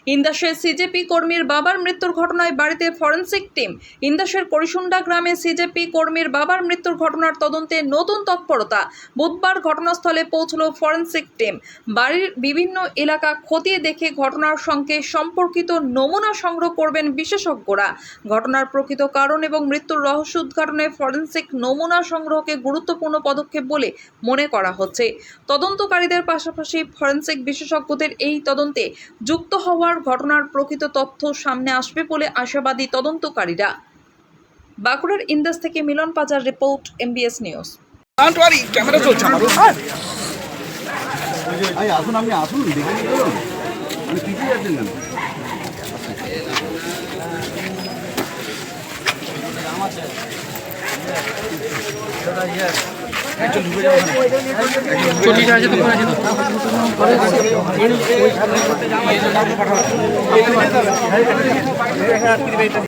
ইন্দাসের CJP কর্মীর বাবার মৃত্যুর ঘটনায় বাড়িতে ফরেনসিক টিম। ইন্দাসের করিসুন্ডা গ্রামে সিজেপি কর্মীর বাবার মৃত্যুর ঘটনার তদন্তে নতুন তৎপরতা। বুধবার ঘটনাস্থলে পৌঁছল ফরেনসিক টিম। বাড়ির বিভিন্ন এলাকা খতিয়ে দেখে ঘটনার সঙ্গে সম্পর্কিত নমুনা সংগ্রহ করবেন বিশেষজ্ঞরা। ঘটনার প্রকৃত কারণ এবং মৃত্যুর রহস্য উদ্ঘাটনে ফরেনসিক নমুনা সংগ্রহকে গুরুত্বপূর্ণ পদক্ষেপ বলে মনে করা হচ্ছে। তদন্তকারীদের পাশাপাশি ফরেনসিক বিশেষজ্ঞদের এই তদন্তে যুক্ত হওয়ার ঘটনার প্রকৃত তথ্য সামনে আসবে বলে আশাবাদী তদন্তকারীরা। বাঁকুড়ার ইন্দাস থেকে মিলন পাজার রিপোর্ট, MBS নিউজ। ক্যামেরা চলছে আমার। আসুন, আপনি আসুন, দেখে নিতে পারুন। পিছিয়ে যাচ্ছেন কেন? চল্লিশ আছে তো